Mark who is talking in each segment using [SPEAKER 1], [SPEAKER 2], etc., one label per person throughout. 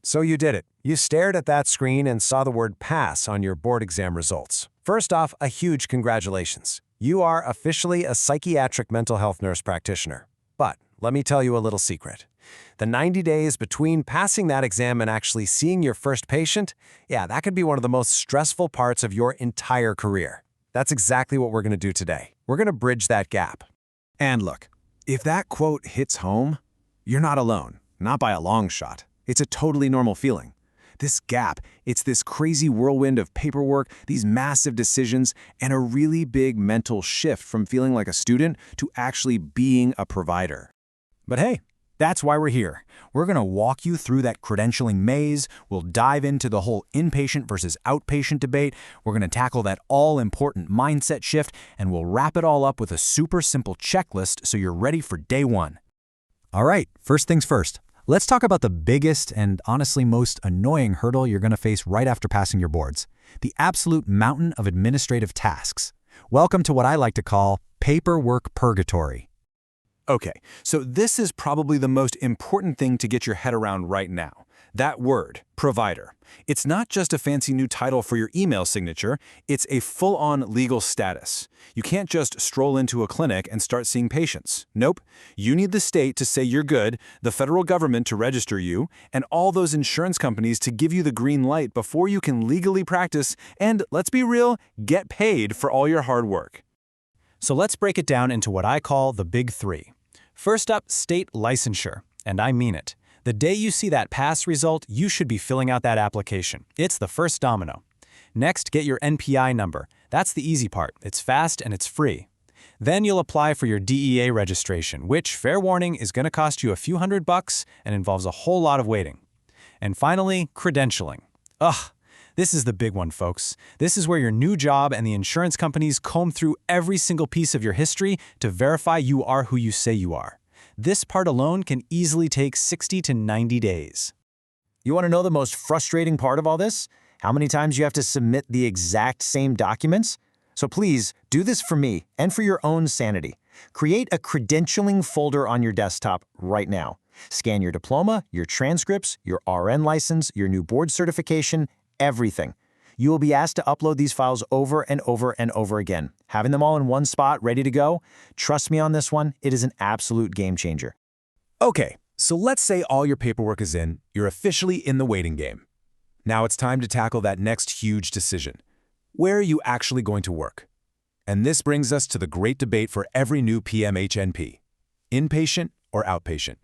[SPEAKER 1] So you did it. You stared at that screen and saw the word pass on your board exam results. First off, a huge congratulations. You are officially a psychiatric mental health nurse practitioner. But let me tell you a little secret. The 90 days between passing that exam and actually seeing your first patient, that could be one of the most stressful parts of your entire career. That's exactly what we're going to do today. We're going to bridge that gap.
[SPEAKER 2] And look, if that quote hits home, you're not alone, not by a long shot. It's a totally normal feeling. This gap, it's this crazy whirlwind of paperwork, these massive decisions, and a really big mental shift from feeling like a student to actually being a provider.
[SPEAKER 3] But hey, that's why we're here. We're going to walk you through that credentialing maze. We'll dive into the whole inpatient versus outpatient debate. We're going to tackle that all-important mindset shift, and we'll wrap it all up with a super simple checklist so you're ready for day one. All right, first things first. Let's talk about the biggest and honestly most annoying hurdle you're going to face right after passing your boards. The absolute mountain of administrative tasks. Welcome to what I like to call Paperwork Purgatory.
[SPEAKER 2] Okay, so this is probably the most important thing to get your head around right now. That word, provider. It's not just a fancy new title for your email signature, it's a full-on legal status. You can't just stroll into a clinic and start seeing patients. Nope. You need the state to say you're good, the federal government to register you, and all those insurance companies to give you the green light before you can legally practice and, let's be real, get paid for all your hard work.
[SPEAKER 3] So let's break it down into what I call the big three. First up, state licensure, and I mean it. The day you see that pass result, you should be filling out that application. It's the first domino. Next, get your NPI number. That's the easy part. It's fast and it's free. Then you'll apply for your DEA registration, which, fair warning, is going to cost you a few $100 and involves a whole lot of waiting. And finally, credentialing. This is the big one, folks. This is where your new job and the insurance companies comb through every single piece of your history to verify you are who you say you are. This part alone can easily take 60 to 90 days.
[SPEAKER 4] You want to know the most frustrating part of all this? How many times you have to submit the exact same documents? So please, do this for me and for your own sanity. Create a credentialing folder on your desktop right now. Scan your diploma, your transcripts, your RN license, your new board certification, everything. You will be asked to upload these files over and over and over again. Having them all in one spot, ready to go? Trust me on this one, it is an absolute game changer.
[SPEAKER 2] Okay, so let's say all your paperwork is in, you're officially in the waiting game. Now it's time to tackle that next huge decision. Where are you actually going to work? And this brings us to the great debate for every new PMHNP. Inpatient or outpatient?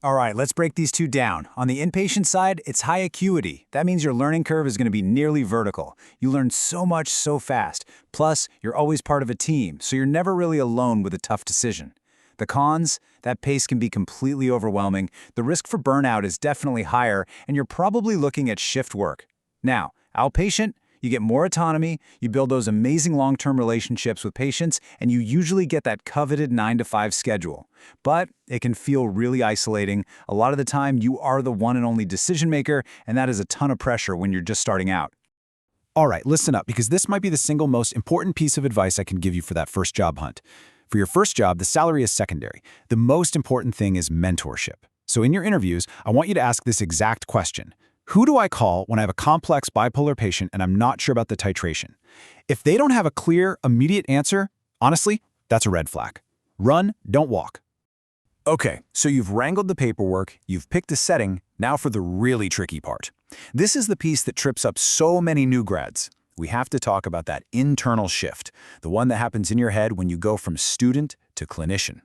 [SPEAKER 3] All right, let's break these two down. On the inpatient side, it's high acuity. That means your learning curve is going to be nearly vertical. You learn so much so fast. Plus, you're always part of a team, so you're never really alone with a tough decision. The cons, that pace can be completely overwhelming. The risk for burnout is definitely higher, and you're probably looking at shift work. Now, outpatient, you get more autonomy, you build those amazing long-term relationships with patients, and you usually get that coveted 9-to-5 schedule. But it can feel really isolating. A lot of the time, you are the one and only decision maker, and that is a ton of pressure when you're just starting out.
[SPEAKER 2] All right, listen up, because this might be the single most important piece of advice I can give you for that first job hunt. For your first job, the salary is secondary. The most important thing is mentorship. So in your interviews, I want you to ask this exact question. Who do I call when I have a complex bipolar patient and I'm not sure about the titration? If they don't have a clear, immediate answer, honestly, that's a red flag. Run, don't walk. Okay, so you've wrangled the paperwork, you've picked a setting, now for the really tricky part. This is the piece that trips up so many new grads. We have to talk about that internal shift, the one that happens in your head when you go from student to clinician.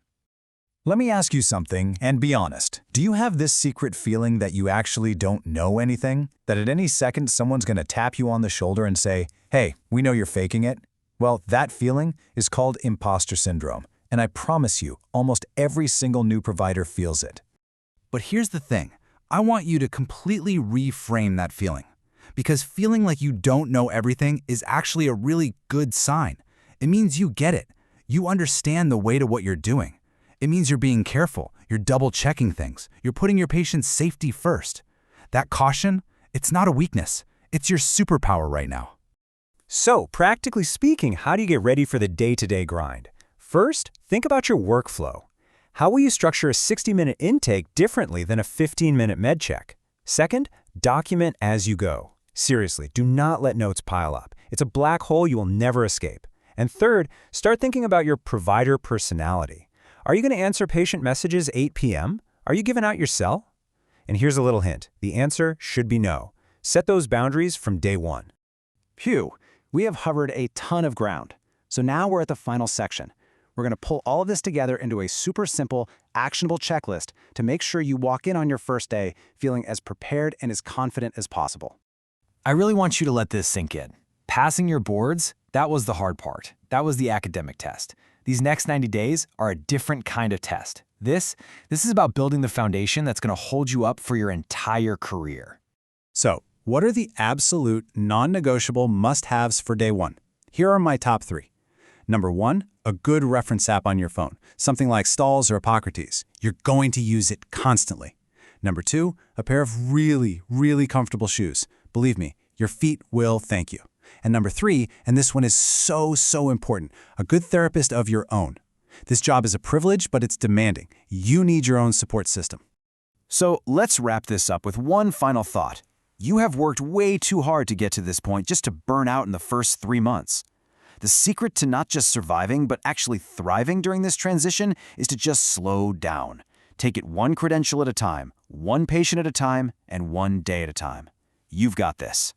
[SPEAKER 3] Let me ask you something, and be honest. Do you have this secret feeling that you actually don't know anything? That at any second someone's going to tap you on the shoulder and say, "Hey, we know you're faking it"? Well, that feeling is called imposter syndrome, and I promise you, almost every single new provider feels it. But here's the thing. I want you to completely reframe that feeling. Because feeling like you don't know everything is actually a really good sign. It means you get it. You understand the weight of what you're doing. It means you're being careful, you're double-checking things, you're putting your patient's safety first. That caution, it's not a weakness, it's your superpower right now.
[SPEAKER 1] So, practically speaking, how do you get ready for the day-to-day grind? First, think about your workflow. How will you structure a 60-minute intake differently than a 15-minute med check?
[SPEAKER 2] Second, document as you go. Seriously, do not let notes pile up. It's a black hole you will never escape. And third, start thinking about your provider personality. Are you going to answer patient messages 8 p.m.? Are you giving out your cell? And here's a little hint. The answer should be no. Set those boundaries from day one. Phew, we have covered a ton of ground. So now we're at the final section. We're going to pull all of this together into a super simple, actionable checklist to make sure you walk in on your first day feeling as prepared and as confident as possible.
[SPEAKER 5] I really want you to let this sink in. Passing your boards, that was the hard part. That was the academic test. These next 90 days are a different kind of test. This is about building the foundation that's going to hold you up for your entire career.
[SPEAKER 3] So, what are the absolute non-negotiable must-haves for day one? Here are my top 3. Number 1, a good reference app on your phone, something like Stalls or Hippocrates. You're going to use it constantly. Number 2, a pair of really, really comfortable shoes. Believe me, your feet will thank you. And number 3, and this one is so important, a good therapist of your own. This job is a privilege, but it's demanding. You need your own support system.
[SPEAKER 2] So let's wrap this up with one final thought. You have worked way too hard to get to this point just to burn out in the first 3 months. The secret to not just surviving, but actually thriving during this transition is to just slow down. Take it one credential at a time, one patient at a time, and one day at a time. You've got this.